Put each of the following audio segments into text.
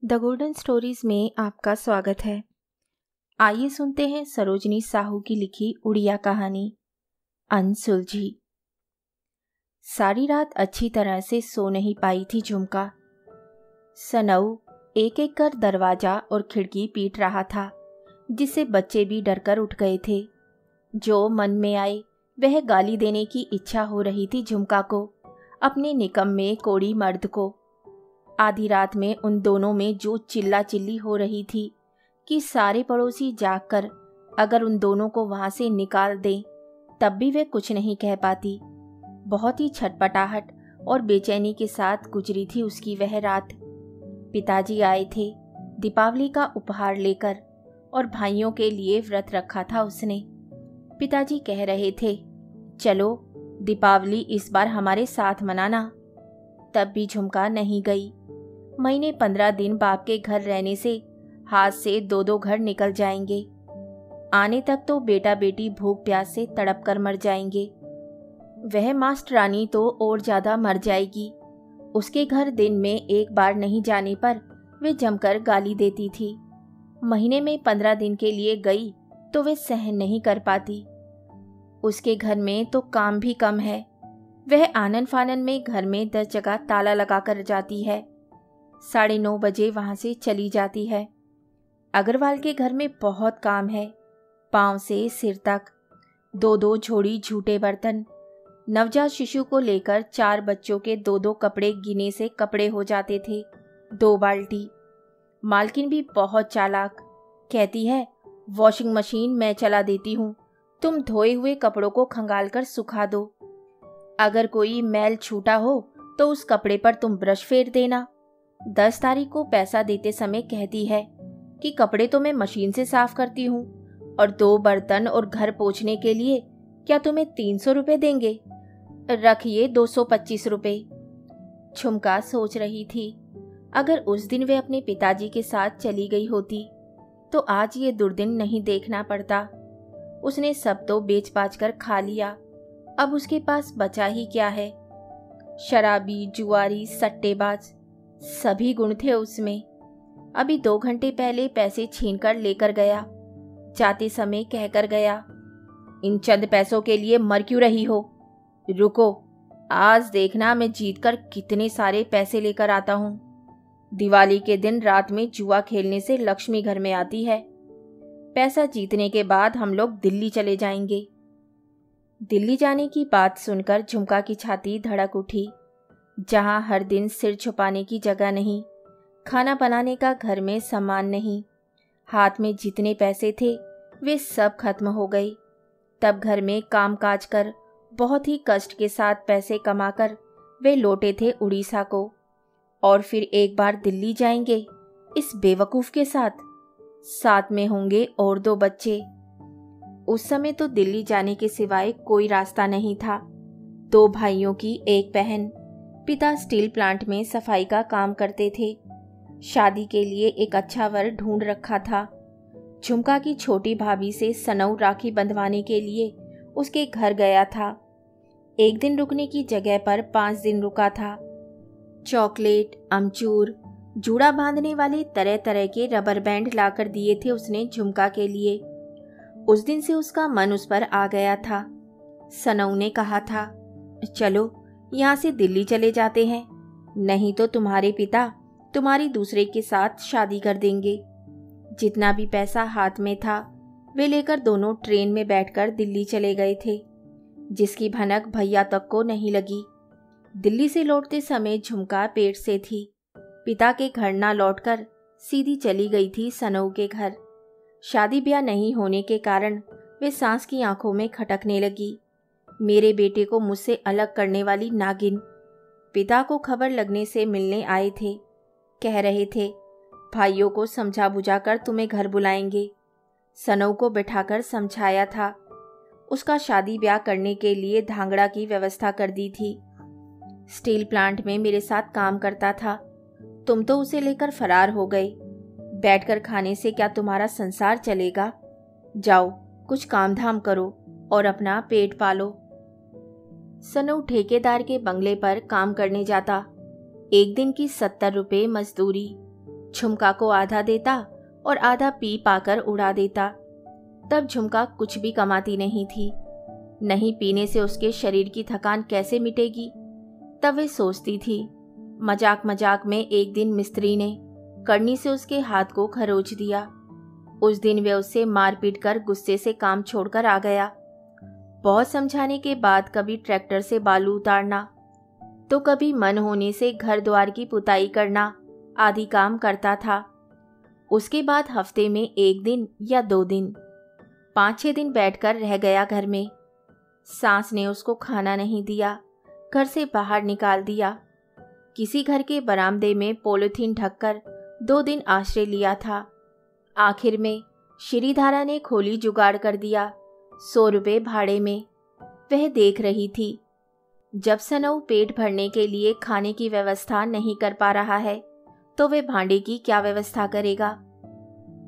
The golden stories में आपका स्वागत है। आइए सुनते हैं सरोजनी साहू की लिखी उड़िया कहानी अनसुलझी। सारी रात अच्छी तरह से सो नहीं पाई थी झुमका। सनऊ एक एक कर दरवाजा और खिड़की पीट रहा था, जिससे बच्चे भी डरकर उठ गए थे। जो मन में आए वह गाली देने की इच्छा हो रही थी झुमका को, अपने निकम्मे कोड़ी मर्द को। आधी रात में उन दोनों में जो चिल्ला चिल्ली हो रही थी कि सारे पड़ोसी जागकर अगर उन दोनों को वहां से निकाल दें तब भी वे कुछ नहीं कह पाती। बहुत ही छटपटाहट और बेचैनी के साथ गुजरी थी उसकी वह रात। पिताजी आए थे दीपावली का उपहार लेकर, और भाइयों के लिए व्रत रखा था उसने। पिताजी कह रहे थे, चलो दीपावली इस बार हमारे साथ मनाना। तब भी झुमका नहीं गई। महीने 15 दिन बाप के घर रहने से हाथ से दो घर निकल जाएंगे। आने तक तो बेटा बेटी भूख प्यास से तड़प कर मर जाएंगे। वह मास्टरानी तो और ज्यादा मर जाएगी। उसके घर दिन में एक बार नहीं जाने पर वे जमकर गाली देती थी। महीने में 15 दिन के लिए गई तो वे सहन नहीं कर पाती। उसके घर में तो काम भी कम है। वह आनन फानन में घर में 10 जगह ताला लगा कर जाती है। 9:30 बजे वहां से चली जाती है। अग्रवाल के घर में बहुत काम है, पांव से सिर तक। 2 झोड़ी झूठे बर्तन। नवजात शिशु को लेकर 4 बच्चों के 2 कपड़े गिने से कपड़े हो जाते थे। 2 बाल्टी। मालकिन भी बहुत चालाक, कहती है वॉशिंग मशीन मैं चला देती हूँ, तुम धोए हुए कपड़ों को खंगाल कर सुखा दो। अगर कोई मैल छूटा हो तो उस कपड़े पर तुम ब्रश फेर देना। 10 तारीख को पैसा देते समय कहती है कि कपड़े तो मैं मशीन से साफ करती हूँ, और 2 बर्तन और घर पोंछने के लिए क्या तुम्हें 300 रुपए देंगे? रखिए 225 रुपए। झुमका सोच रही थी, अगर उस दिन वे अपने पिताजी के साथ चली गई होती तो आज ये दुर्दिन नहीं देखना पड़ता। उसने सब तो बेच बाच कर खा लिया, अब उसके पास बचा ही क्या है? शराबी, जुआरी, सट्टेबाज सभी गुण थे उसमें। अभी 2 घंटे पहले पैसे छीनकर लेकर गया। जाते समय कहकर गया, इन चंद पैसों के लिए मर क्यों रही हो? रुको, आज देखना मैं जीतकर कितने सारे पैसे लेकर आता हूँ। दिवाली के दिन रात में जुआ खेलने से लक्ष्मी घर में आती है। पैसा जीतने के बाद हम लोग दिल्ली चले जाएंगे। दिल्ली जाने की बात सुनकर झुमका की छाती धड़क उठी। जहां हर दिन सिर छुपाने की जगह नहीं, खाना बनाने का घर में सामान नहीं, हाथ में जितने पैसे थे वे सब खत्म हो गए। तब घर में काम काज कर बहुत ही कष्ट के साथ पैसे कमाकर वे लौटे थे उड़ीसा को, और फिर एक बार दिल्ली जाएंगे इस बेवकूफ के साथ। साथ में होंगे और 2 बच्चे। उस समय तो दिल्ली जाने के सिवाय कोई रास्ता नहीं था। 2 भाइयों की एक बहन। पिता स्टील प्लांट में सफाई का काम करते थे। शादी के लिए एक अच्छा वर ढूंढ रखा था। झुमका की छोटी भाभी से सनऊ राखी बंधवाने के लिए उसके घर गया था। एक दिन रुकने की जगह पर 5 दिन रुका था। चॉकलेट, अमचूर, जूड़ा बांधने वाले तरह तरह के रबर बैंड लाकर दिए थे उसने झुमका के लिए। उस दिन से उसका मन उस पर आ गया था। सनऊ ने कहा था, चलो यहाँ से दिल्ली चले जाते हैं, नहीं तो तुम्हारे पिता तुम्हारी दूसरे के साथ शादी कर देंगे। जितना भी पैसा हाथ में था वे लेकर दोनों ट्रेन में बैठकर दिल्ली चले गए थे, जिसकी भनक भैया तक को नहीं लगी। दिल्ली से लौटते समय झुमका पेट से थी। पिता के घर ना लौटकर सीधी चली गई थी सनऊ के घर। शादी ब्याह नहीं होने के कारण वे सांस की आंखों में खटकने लगी। मेरे बेटे को मुझसे अलग करने वाली नागिन। पिता को खबर लगने से मिलने आए थे। कह रहे थे, भाइयों को समझा बुझाकर तुम्हें घर बुलाएंगे। सनऊ को बिठाकर समझाया था। उसका शादी ब्याह करने के लिए धांगड़ा की व्यवस्था कर दी थी। स्टील प्लांट में मेरे साथ काम करता था। तुम तो उसे लेकर फरार हो गए। बैठकर खाने से क्या तुम्हारा संसार चलेगा? जाओ कुछ काम धाम करो और अपना पेट पालो। सनऊ ठेकेदार के बंगले पर काम करने जाता। एक दिन की 70 रुपये मजदूरी। झुमका को आधा देता और आधा पी पाकर उड़ा देता। तब झुमका कुछ भी कमाती नहीं थी। नहीं पीने से उसके शरीर की थकान कैसे मिटेगी। तब वे सोचती थी। मजाक मजाक में एक दिन मिस्त्री ने करनी से उसके हाथ को खरोच दिया। उस दिन वे उससे मारपीट कर गुस्से से काम छोड़कर आ गया। बहुत समझाने के बाद कभी ट्रैक्टर से बालू उतारना तो कभी मन होने से घर द्वार की पुताई करना आदि काम करता था। उसके बाद हफ्ते में 1 दिन या 2 दिन 5-6 दिन बैठकर रह गया घर में। सास ने उसको खाना नहीं दिया, घर से बाहर निकाल दिया। किसी घर के बरामदे में पॉलीथीन ढककर 2 दिन आश्रय लिया था। आखिर में श्रीधारा ने खोली जुगाड़ कर दिया 100 रुपये भाड़े में। वह देख रही थी। जब सनऊ पेट भरने के लिए खाने की व्यवस्था नहीं कर पा रहा है तो वे भांडे की क्या व्यवस्था करेगा।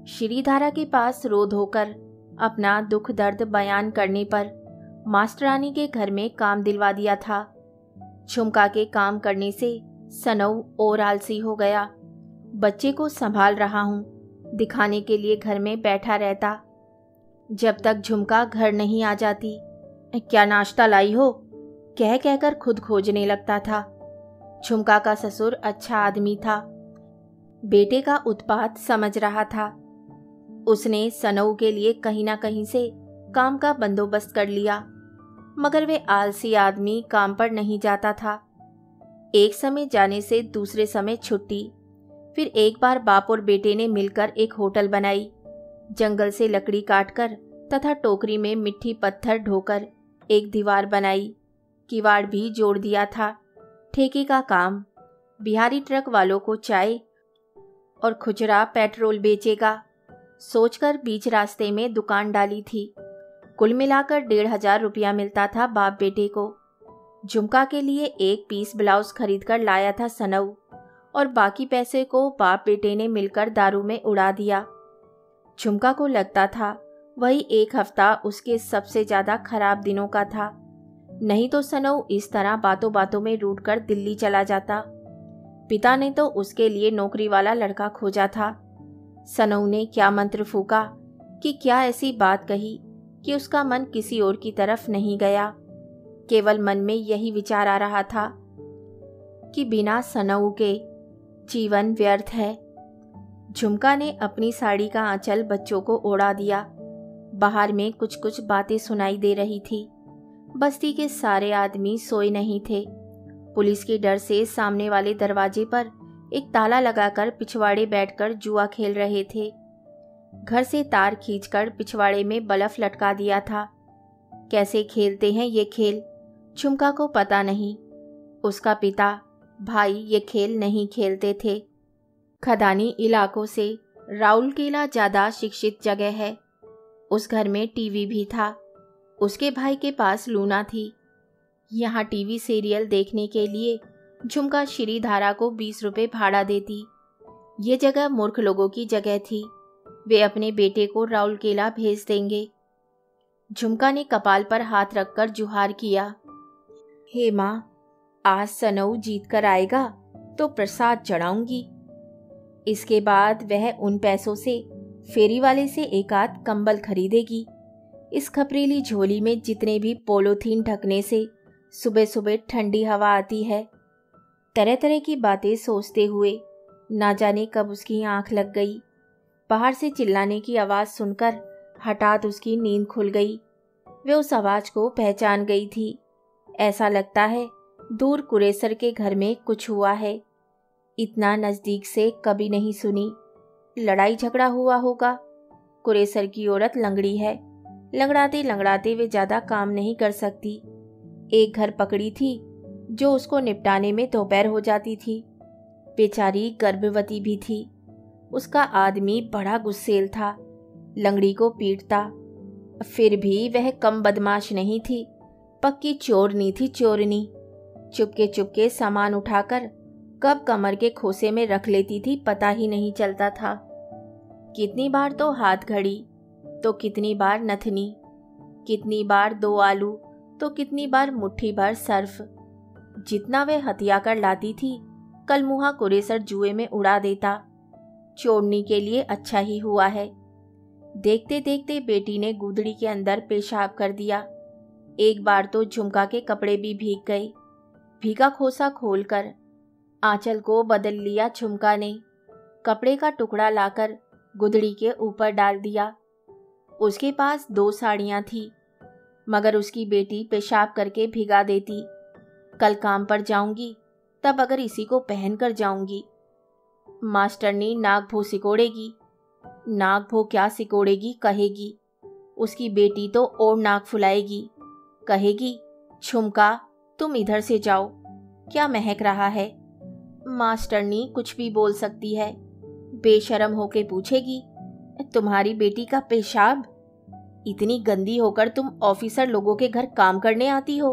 श्रीधारा के पास रो धोकर अपना दुख दर्द बयान करने पर मास्टरानी के घर में काम दिलवा दिया था। झुमका के काम करने से सनऊ और आलसी हो गया। बच्चे को संभाल रहा हूँ दिखाने के लिए घर में बैठा रहता। जब तक झुमका घर नहीं आ जाती, क्या नाश्ता लाई हो कह कहकर खुद खोजने लगता था। झुमका का ससुर अच्छा आदमी था, बेटे का उत्पात समझ रहा था। उसने सनऊ के लिए कहीं ना कहीं से काम का बंदोबस्त कर लिया, मगर वे आलसी आदमी काम पर नहीं जाता था। एक समय जाने से दूसरे समय छुट्टी। फिर एक बार बाप और बेटे ने मिलकर एक होटल बनाई। जंगल से लकड़ी काटकर तथा टोकरी में मिट्टी पत्थर ढोकर एक दीवार बनाई। किवाड़ भी जोड़ दिया था। ठेके का काम। बिहारी ट्रक वालों को चाय और खुचरा पेट्रोल बेचेगा सोचकर बीच रास्ते में दुकान डाली थी। कुल मिलाकर 1,500 रुपया मिलता था बाप बेटे को। झुमका के लिए 1 पीस ब्लाउज खरीद कर लाया था सनऊ और बाकी पैसे को बाप बेटे ने मिलकर दारू में उड़ा दिया। झुमका को लगता था वही 1 हफ्ता उसके सबसे ज्यादा खराब दिनों का था। नहीं तो सनऊ इस तरह बातों बातों में रूठकर दिल्ली चला जाता। पिता ने तो उसके लिए नौकरी वाला लड़का खोजा था। सनऊ ने क्या मंत्र फूका कि क्या ऐसी बात कही कि उसका मन किसी और की तरफ नहीं गया। केवल मन में यही विचार आ रहा था कि बिना सनऊ के जीवन व्यर्थ है। झुमका ने अपनी साड़ी का आंचल बच्चों को ओढ़ा दिया। बाहर में कुछ कुछ बातें सुनाई दे रही थी। बस्ती के सारे आदमी सोए नहीं थे। पुलिस के डर से सामने वाले दरवाजे पर एक ताला लगाकर पिछवाड़े बैठकर जुआ खेल रहे थे। घर से तार खींचकर पिछवाड़े में बल्ब लटका दिया था। कैसे खेलते हैं ये खेल झुमका को पता नहीं। उसका पिता भाई ये खेल नहीं खेलते थे। खदानी इलाकों से राउरकेला ज़्यादा शिक्षित जगह है। उस घर में टीवी भी था। उसके भाई के पास लूना थी। यहाँ टीवी सीरियल देखने के लिए झुमका श्रीधारा को 20 रुपये भाड़ा देती। ये जगह मूर्ख लोगों की जगह थी। वे अपने बेटे को राउरकेला भेज देंगे। झुमका ने कपाल पर हाथ रखकर जुहार किया, हे माँ, आज सनऊ जीत कर आएगा तो प्रसाद चढ़ाऊंगी। इसके बाद वह उन पैसों से फेरी वाले से 1 आध कंबल खरीदेगी। इस खपरेली झोली में जितने भी पॉलीथीन ढकने से सुबह सुबह ठंडी हवा आती है। तरह तरह की बातें सोचते हुए ना जाने कब उसकी आंख लग गई। बाहर से चिल्लाने की आवाज़ सुनकर हठात उसकी नींद खुल गई। वे उस आवाज़ को पहचान गई थी। ऐसा लगता है दूर कुरेसर के घर में कुछ हुआ है। इतना नज़दीक से कभी नहीं सुनी। लड़ाई झगड़ा हुआ होगा। कुरेसर की औरत लंगड़ी है। लंगड़ाते लंगड़ाते वे ज़्यादा काम नहीं कर सकती। एक घर पकड़ी थी जो उसको निपटाने में दोपहर हो जाती थी। बेचारी गर्भवती भी थी। उसका आदमी बड़ा गुस्सेल था, लंगड़ी को पीटता। फिर भी वह कम बदमाश नहीं थी। पक्की चोरनी थी, चोरनी। चुपके चुपके सामान उठाकर कब कमर के खोसे में रख लेती थी पता ही नहीं चलता था। कितनी बार तो हाथ घड़ी, तो कितनी बार नथनी, कितनी बार 2 आलू, तो कितनी बार मुट्ठी भर सर्फ। जितना वे हथिया कर लाती थी कल मुहा कुरेसर जुए में उड़ा देता। छोड़ने के लिए अच्छा ही हुआ है। देखते देखते बेटी ने गुदड़ी के अंदर पेशाब कर दिया। एक बार तो झुमका के कपड़े भी भीग गए। भीगा खोसा खोलकर आंचल को बदल लिया झुमका ने। कपड़े का टुकड़ा लाकर गुदड़ी के ऊपर डाल दिया। उसके पास 2 साड़ियाँ थी, मगर उसकी बेटी पेशाब करके भिगा देती। कल काम पर जाऊंगी तब अगर इसी को पहन कर जाऊंगी। मास्टरनी नाक भो सिकोड़ेगी। नाक भो क्या सिकोड़ेगी कहेगी। उसकी बेटी तो और नाक फुलाएगी, कहेगी झुमका तुम इधर से जाओ, क्या महक रहा है। मास्टरनी कुछ भी बोल सकती है। बेशर्म होके पूछेगी, तुम्हारी बेटी का पेशाब? इतनी गंदी होकर तुम ऑफिसर लोगों के घर काम करने आती हो,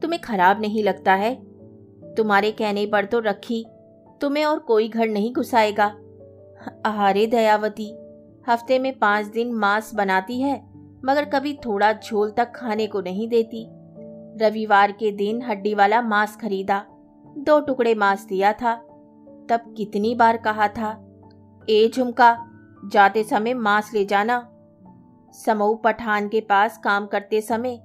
तुम्हें खराब नहीं लगता है? तुम्हारे कहने पर तो रखी, तुम्हें और कोई घर नहीं घुसाएगा। अरे दयावती, हफ्ते में 5 दिन मांस बनाती है, मगर कभी थोड़ा झोल तक खाने को नहीं देती। रविवार के दिन हड्डी वाला मांस खरीदा, 2 टुकड़े मांस दिया था। तब कितनी बार कहा था, ए झुमका जाते समय मांस ले जाना। समऊ पठान के पास काम करते समय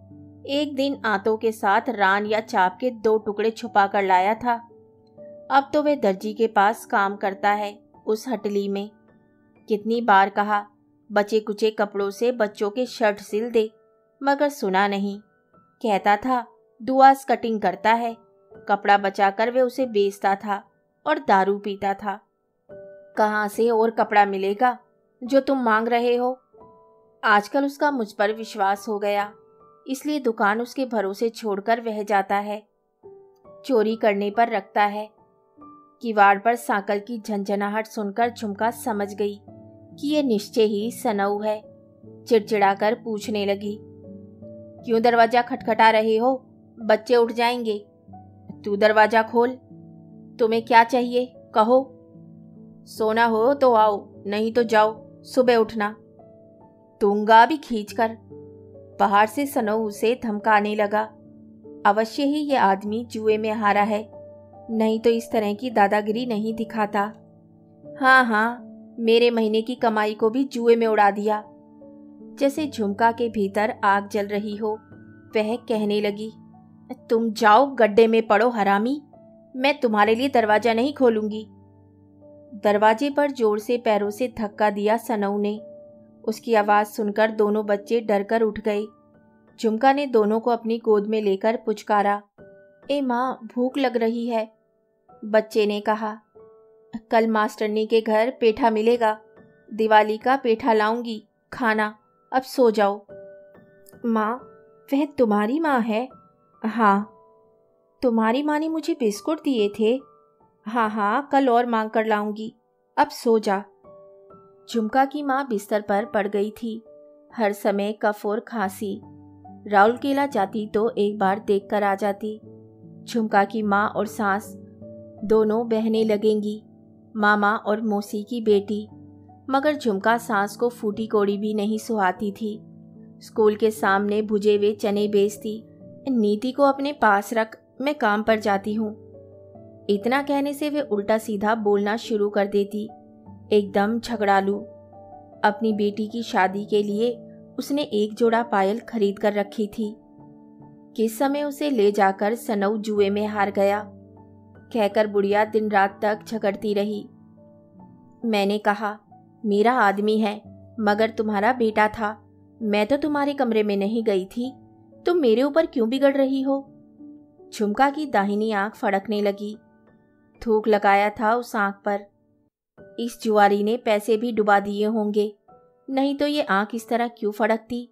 एक दिन आंतों के साथ रान या चाप के 2 टुकड़े छुपा कर लाया था। अब तो वे दर्जी के पास काम करता है, उस हटली में। कितनी बार कहा बचे कुचे कपड़ों से बच्चों के शर्ट सिल दे, मगर सुना नहीं। कहता था दुआस कटिंग करता है। कपड़ा बचाकर वे उसे बेचता था और दारू पीता था। कहाँ से और कपड़ा मिलेगा जो तुम मांग रहे हो? आजकल उसका मुझ पर विश्वास हो गया, इसलिए दुकान उसके भरोसे छोड़कर वह जाता है। चोरी करने पर रखता है। किवाड़ पर सांकल की झंझनाहट सुनकर झुमका समझ गई कि ये निश्चय ही सनऊ है। चिड़चिड़ाकर पूछने लगी, क्यों दरवाजा खटखटा रहे हो? बच्चे उठ जाएंगे। तू दरवाजा खोल। तुम्हें क्या चाहिए कहो। सोना हो तो आओ, नहीं तो जाओ, सुबह उठना। दूंगा भी खींचकर। बाहर से सनऊ उसे धमकाने लगा। अवश्य ही ये आदमी जुए में हारा है, नहीं तो इस तरह की दादागिरी नहीं दिखाता। हाँ हाँ, मेरे महीने की कमाई को भी जुए में उड़ा दिया। जैसे झुमका के भीतर आग जल रही हो, वह कहने लगी, तुम जाओ गड्ढे में पड़ो हरामी, मैं तुम्हारे लिए दरवाजा नहीं खोलूंगी। दरवाजे पर जोर से पैरों से धक्का दिया सनऊ ने। उसकी आवाज़ सुनकर दोनों बच्चे डरकर उठ गए। झुमका ने दोनों को अपनी गोद में लेकर पुचकारा, ए माँ भूख लग रही है। बच्चे ने कहा, कल मास्टरनी के घर पेठा मिलेगा, दिवाली का पेठा लाऊंगी, खाना, अब सो जाओ। माँ, वह तुम्हारी माँ है? हाँ। तुम्हारी माँ ने मुझे बिस्कुट दिए थे? हाँ हाँ, कल और मांग कर लाऊंगी, अब सो जा। झुमका की माँ बिस्तर पर पड़ गई थी। हर समय कफ और खांसी। राउरकेला जाती तो एक बार देख कर आ जाती। झुमका की माँ और सास दोनों बहने लगेंगी, मामा और मौसी की बेटी। मगर झुमका सास को फूटी कोड़ी भी नहीं सुहाती थी। स्कूल के सामने भुजे हुए चने बेचती। नीति को अपने पास रख, मैं काम पर जाती हूँ। इतना कहने से वे उल्टा सीधा बोलना शुरू कर देती, एकदम झगड़ालू। अपनी बेटी की शादी के लिए उसने एक जोड़ा पायल खरीद कर रखी थी। किस समय उसे ले जाकर सनऊ जुए में हार गया, कहकर बुढ़िया दिन रात तक झगड़ती रही। मैंने कहा, मेरा आदमी है, मगर तुम्हारा बेटा था। मैं तो तुम्हारे कमरे में नहीं गई थी, तुम मेरे ऊपर क्यों बिगड़ रही हो? झुमका की दाहिनी आंख फड़कने लगी। थूक लगाया था उस आंख पर। इस जुआरी ने पैसे भी डुबा दिए होंगे, नहीं तो ये आंख इस तरह क्यों फड़कती?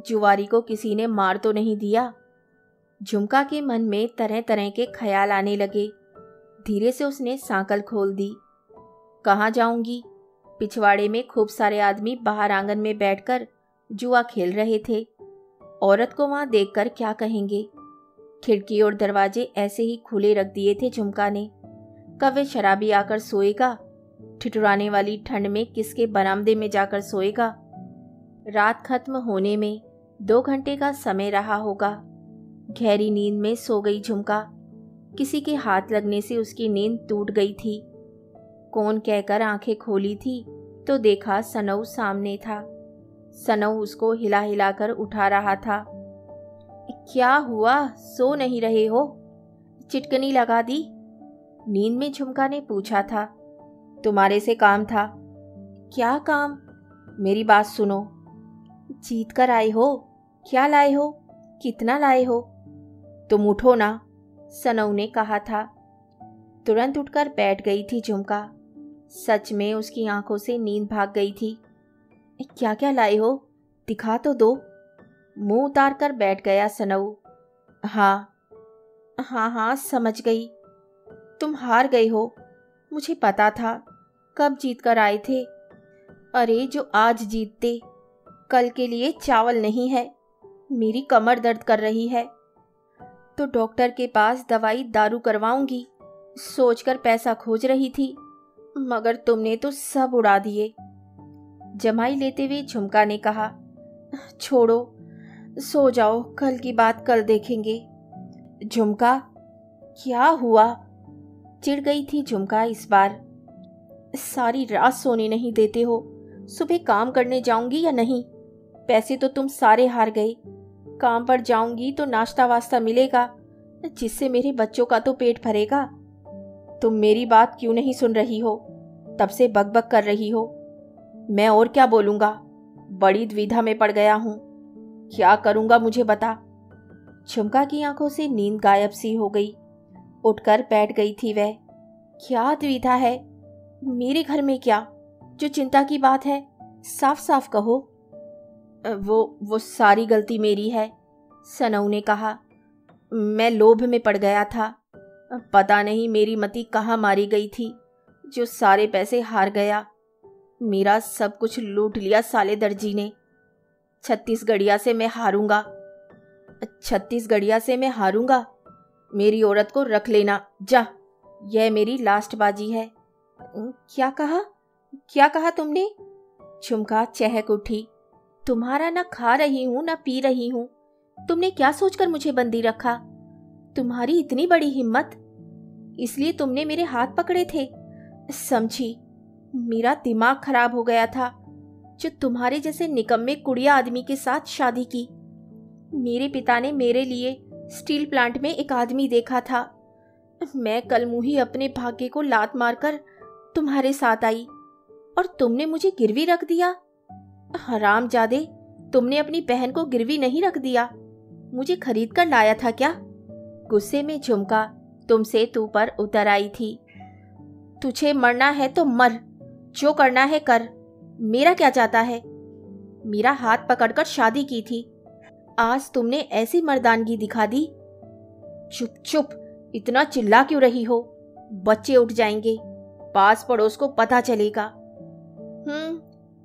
जुआरी को किसी ने मार तो नहीं दिया? झुमका के मन में तरह तरह के ख्याल आने लगे। धीरे से उसने सांकल खोल दी। कहाँ जाऊंगी? पिछवाड़े में खूब सारे आदमी बाहर आंगन में बैठकर जुआ खेल रहे थे। औरत को वहां देखकर क्या कहेंगे? खिड़की और दरवाजे ऐसे ही खुले रख दिए थे झुमका ने। कब वे शराबी आकर सोएगा? ठिठुराने वाली ठंड में किसके बरामदे में जाकर सोएगा? रात खत्म होने में 2 घंटे का समय रहा होगा। गहरी नींद में सो गई झुमका। किसी के हाथ लगने से उसकी नींद टूट गई थी। कौन कहकर आंखें खोली थी तो देखा सनऊ सामने था। सनऊ उसको हिला हिला कर उठा रहा था। क्या हुआ, सो नहीं रहे हो? चिटकनी लगा दी? नींद में झुमका ने पूछा था। तुम्हारे से काम था। क्या काम? मेरी बात सुनो। जीत कर आए हो? क्या लाए हो? कितना लाए हो? तुम उठो ना, सनऊ ने कहा था। तुरंत उठकर बैठ गई थी झुमका। सच में उसकी आंखों से नींद भाग गई थी। क्या क्या लाए हो, दिखा तो दो। मुंह उतार कर बैठ गया सनऊ। हाँ हाँ समझ गई। तुम हार गए हो, मुझे पता था। कब जीत कर आए थे? अरे जो आज जीतते, कल के लिए चावल नहीं है। मेरी कमर दर्द कर रही है तो डॉक्टर के पास दवाई दारू करवाऊंगी सोचकर पैसा खोज रही थी, मगर तुमने तो सब उड़ा दिए। जमाई लेते हुए झुमका ने कहा, छोड़ो, सो जाओ, कल की बात कल देखेंगे। झुमका, क्या हुआ? चिढ़ गई थी झुमका इस बार। सारी रात सोने नहीं देते हो। सुबह काम करने जाऊंगी या नहीं? पैसे तो तुम सारे हार गए। काम पर जाऊंगी तो नाश्ता वास्ता मिलेगा, जिससे मेरे बच्चों का तो पेट भरेगा। तुम मेरी बात क्यों नहीं सुन रही हो? तब से बकबक कर रही हो। मैं और क्या बोलूंगा? बड़ी दुविधा में पड़ गया हूं। क्या करूंगा मुझे बता। झुमका की आंखों से नींद गायब सी हो गई। उठकर बैठ गई थी वह। क्या दुविधा है? मेरे घर में क्या? जो चिंता की बात है साफ साफ कहो। वो सारी गलती मेरी है, सनऊ ने कहा। मैं लोभ में पड़ गया था। पता नहीं मेरी मति कहाँ मारी गई थी जो सारे पैसे हार गया। मेरा सब कुछ लूट लिया साले दर्जी ने। 36 गड़िया से मैं हारूंगा। 36 गड़िया से मैं हारूंगा? मेरी औरत को रख लेना, जा। यह मेरी लास्ट बाजी है। क्या कहा? क्या कहा तुमने? झुमका चहक उठी। तुम्हारा ना खा रही हूं ना पी रही हूं। तुमने क्या सोचकर मुझे बंदी रखा? तुम्हारी इतनी बड़ी हिम्मत, इसलिए तुमने मेरे हाथ पकड़े थे। समझी, मेरा दिमाग खराब हो गया था जो तुम्हारे जैसे निकम्मे कुड़िया आदमी के साथ शादी की। मेरे पिता ने मेरे लिए स्टील प्लांट में एक आदमी देखा था। मैं कल मुही अपने भाग्य को लात मारकर तुम्हारे साथ आई और तुमने मुझे गिरवी रख दिया। हरामजादे, तुमने अपनी बहन को गिरवी नहीं रख दिया, मुझे खरीद कर लाया था क्या? गुस्से में झुमका तुमसे तू पर उतर आई थी। तुझे मरना है तो मर, जो करना है कर, मेरा क्या जाता है? मेरा हाथ पकड़कर शादी की थी, आज तुमने ऐसी मर्दानगी दिखा दी। चुप चुप, इतना चिल्ला क्यों रही हो? बच्चे उठ जाएंगे, पास पड़ोस को पता चलेगा।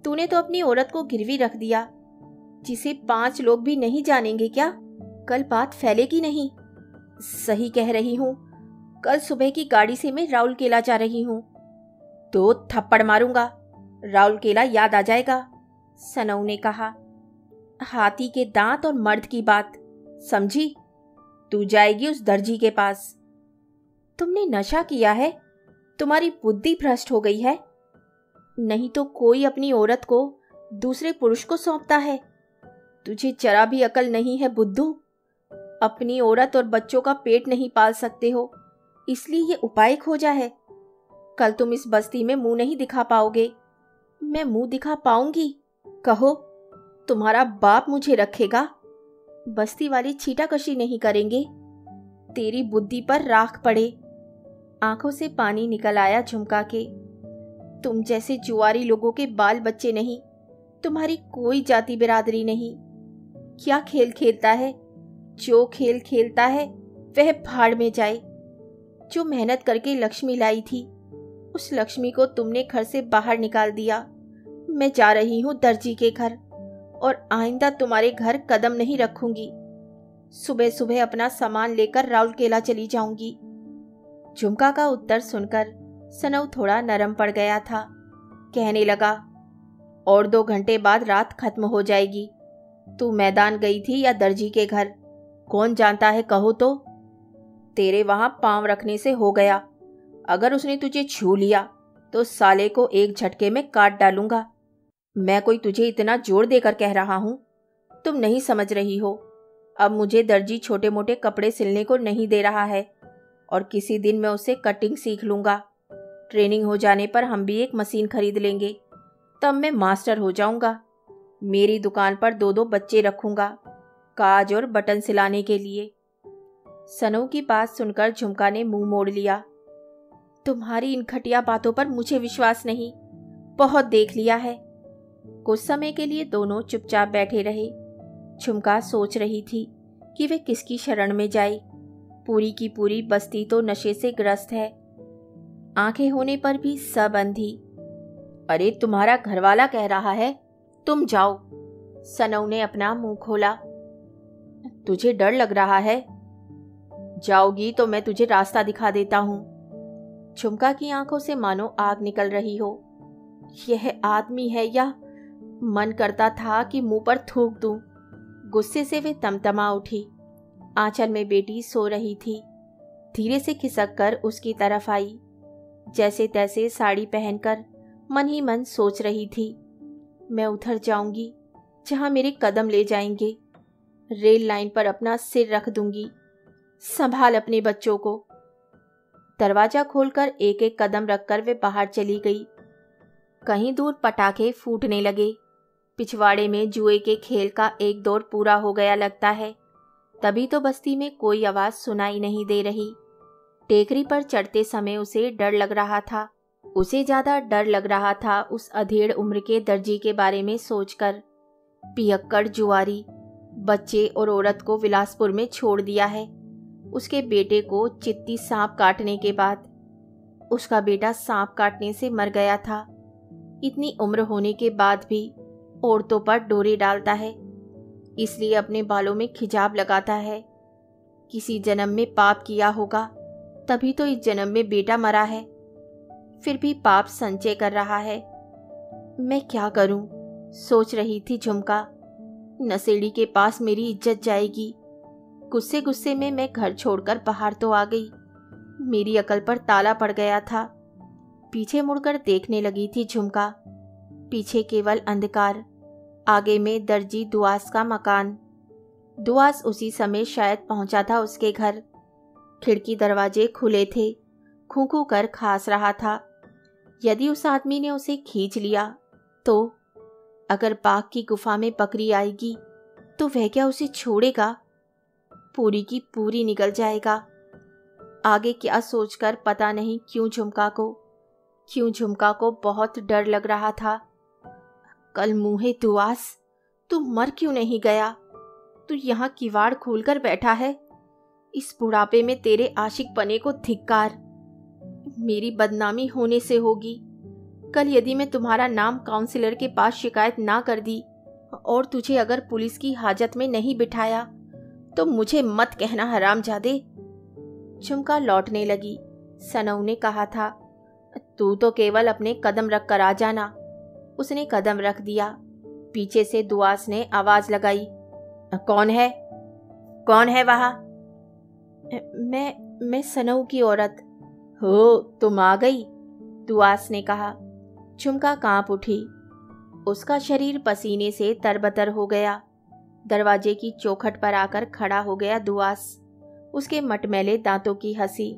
तूने तो अपनी औरत को गिरवी रख दिया, जिसे 5 लोग भी नहीं जानेंगे क्या? कल बात फैलेगी नहीं। सही कह रही हूं, कल सुबह की गाड़ी से मैं राउरकेला जा रही हूं। तो थप्पड़ मारूंगा, राउरकेला याद आ जाएगा, सनऊ ने कहा। हाथी के दांत और मर्द की बात, समझी? तू जाएगी उस दर्जी के पास। तुमने नशा किया है, तुम्हारी बुद्धि भ्रष्ट हो गई है। नहीं तो कोई अपनी औरत को दूसरे पुरुष को सौंपता है। तुझे जरा भी अकल नहीं है बुद्धू। अपनी औरत और बच्चों का पेट नहीं पाल सकते हो, इसलिए ये उपाय खोजा है। कल तुम इस बस्ती में मुंह नहीं दिखा पाओगे। मैं मुंह दिखा पाऊंगी? कहो, तुम्हारा बाप मुझे रखेगा? बस्ती वाले छीटाकशी नहीं करेंगे। तेरी बुद्धि पर राख पड़े। आंखों से पानी निकल आया झुमका के। तुम जैसे जुआरी लोगों के बाल बच्चे नहीं, तुम्हारी कोई जाति बिरादरी नहीं। क्या खेल खेलता है? जो खेल खेलता है वह भाड़ में जाए। जो मेहनत करके लक्ष्मी लाई थी, उस लक्ष्मी को तुमने घर से बाहर निकाल दिया। मैं जा रही हूँ दर्जी के घर, और आइंदा तुम्हारे घर कदम नहीं रखूंगी। सुबह सुबह अपना सामान लेकर राउरकेला चली जाऊंगी। झुमका का उत्तर सुनकर सनऊ थोड़ा नरम पड़ गया था। कहने लगा, और 2 घंटे बाद रात खत्म हो जाएगी। तू मैदान गई थी या दर्जी के घर, कौन जानता है? कहो तो। तेरे वहां पांव रखने से हो गया। अगर उसने तुझे छू लिया तो साले को एक झटके में काट डालूंगा। मैं कोई तुझे इतना जोर देकर कह रहा हूं, तुम नहीं समझ रही हो। अब मुझे दर्जी छोटे मोटे कपड़े सिलने को नहीं दे रहा है और किसी दिन मैं उसे कटिंग सीख लूंगा। ट्रेनिंग हो जाने पर हम भी एक मशीन खरीद लेंगे, तब मैं मास्टर हो जाऊंगा। मेरी दुकान पर 2-2 बच्चे रखूंगा, काज और बटन सिलाने के लिए। सनू की बात सुनकर झुमका ने मुंह मोड़ लिया। तुम्हारी इन घटिया बातों पर मुझे विश्वास नहीं, बहुत देख लिया है। कुछ समय के लिए दोनों चुपचाप बैठे रहे। झुमका सोच रही थी कि वे किसकी शरण में जाए। पूरी की पूरी बस्ती तो नशे से ग्रस्त है, आंखें होने पर भी सब अंधी। अरे तुम्हारा घरवाला कह रहा है तुम जाओ। सनऊ ने अपना मुंह खोला। तुझे डर लग रहा है? जाओगी तो मैं तुझे रास्ता दिखा देता हूं। झुमका की आंखों से मानो आग निकल रही हो। यह आदमी है या? मन करता था कि मुंह पर थूक दूं। गुस्से से वे तमतमा उठी। आंचल में बेटी सो रही थी। धीरे से खिसक कर उसकी तरफ आई। जैसे तैसे साड़ी पहनकर मन ही मन सोच रही थी, मैं उधर जाऊंगी जहां मेरे कदम ले जाएंगे। रेल लाइन पर अपना सिर रख दूंगी। संभाल अपने बच्चों को। दरवाजा खोलकर एक एक कदम रखकर वे बाहर चली गई। कहीं दूर पटाखे फूटने लगे। पिछवाड़े में जुए के खेल का एक दौर पूरा हो गया लगता है। तभी तो बस्ती में कोई आवाज सुनाई नहीं दे रही। टेकरी पर चढ़ते समय उसे डर लग रहा था। उसे ज्यादा डर लग रहा था उस अधेड़ उम्र के दर्जी के बारे में सोचकर। पियक्कड़ जुआरी, बच्चे और औरत को विलासपुर में छोड़ दिया है। उसके बेटे को चित्ती सांप काटने के बाद। उसका बेटा सांप काटने से मर गया था। इतनी उम्र होने के बाद भी औरतों पर डोरे डालता है, इसलिए अपने बालों में खिजाब लगाता है। किसी जन्म में पाप किया होगा, तभी तो इस जन्म में बेटा मरा है। फिर भी पाप संचय कर रहा है। मैं क्या करूं? सोच रही थी झुमका। नशेड़ी के पास मेरी इज्जत जाएगी। गुस्से गुस्से में मैं घर छोड़कर बाहर तो आ गई। मेरी अकल पर ताला पड़ गया था। पीछे मुड़कर देखने लगी थी झुमका। पीछे केवल अंधकार, आगे में दर्जी दुआस का मकान। दुआस उसी समय शायद पहुंचा था उसके घर। खिड़की दरवाजे खुले थे। खू खू कर खांस रहा था। यदि उस आदमी ने उसे खींच लिया तो? अगर बाघ की गुफा में बकरी आएगी तो वह क्या उसे छोड़ेगा? पूरी की पूरी निकल जाएगा। आगे क्या सोचकर पता नहीं क्यों झुमका को बहुत डर लग रहा था। कल मुँहे दुआस, तू मर क्यों नहीं गया? तू यहाँ किवाड़ खोलकर बैठा है। इस बुढ़ापे में तेरे आशिक पने को धिक्कार। मेरी बदनामी होने से होगी। कल यदि मैं तुम्हारा नाम काउंसलर के पास शिकायत ना कर दी और तुझे अगर पुलिस की हाजत में नहीं बिठाया तो मुझे मत कहना हरामजादे। झुमका लौटने लगी। सनऊ ने कहा था, तू तो केवल अपने कदम रख कर आ जाना। उसने कदम रख दिया। पीछे से दुआस ने आवाज लगाई, कौन है? कौन है वहां? मैं सनऊ की औरत। हो, तुम आ गई? दुआस ने कहा। झुमका कांप उठी। उसका शरीर पसीने से तरबतर हो गया। दरवाजे की चौखट पर आकर खड़ा हो गया दुआस। उसके मटमैले दांतों की हंसी।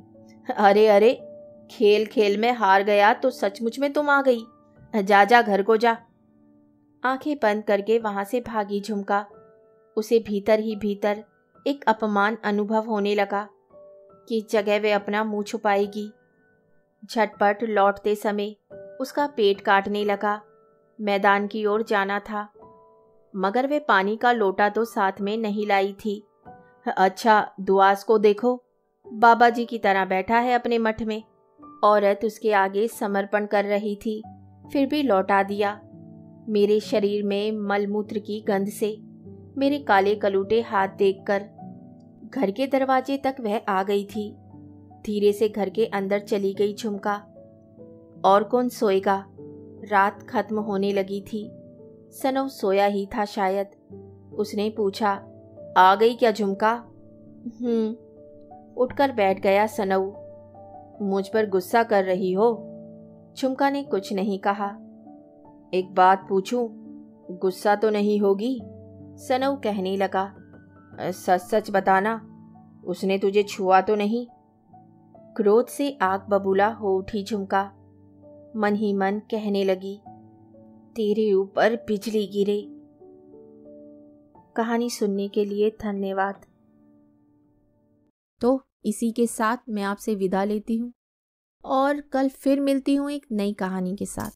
अरे अरे, खेल खेल में हार गया तो सचमुच में तुम आ गई। जा जा घर को जा। आंखें बंद करके वहां से भागी झुमका। उसे भीतर ही भीतर एक अपमान अनुभव होने लगा कि इस जगह वे अपना मुंह छुपाएगी। झटपट लौटते समय उसका पेट काटने लगा। मैदान की ओर जाना था, मगर वे पानी का लोटा तो साथ में नहीं लाई थी। अच्छा, दुआस को देखो, बाबा जी की तरह बैठा है अपने मठ में। औरत उसके आगे समर्पण कर रही थी, फिर भी लौटा दिया। मेरे शरीर में मलमूत्र की गंध से, मेरे काले कलूटे हाथ देखकर। घर के दरवाजे तक वह आ गई थी। धीरे से घर के अंदर चली गई झुमका। और कौन सोएगा? रात खत्म होने लगी थी। सनऊ सोया ही था शायद। उसने पूछा, आ गई क्या झुमका? उठकर बैठ गया सनऊ। मुझ पर गुस्सा कर रही हो? झुमका ने कुछ नहीं कहा। एक बात पूछूं, गुस्सा तो नहीं होगी? सनऊ कहने लगा। सच सच बताना, उसने तुझे छुआ तो नहीं? क्रोध से आग बबूला हो उठी झुमका। मन ही मन कहने लगी, तेरे ऊपर बिजली गिरे। कहानी सुनने के लिए धन्यवाद। तो इसी के साथ मैं आपसे विदा लेती हूँ और कल फिर मिलती हूँ एक नई कहानी के साथ।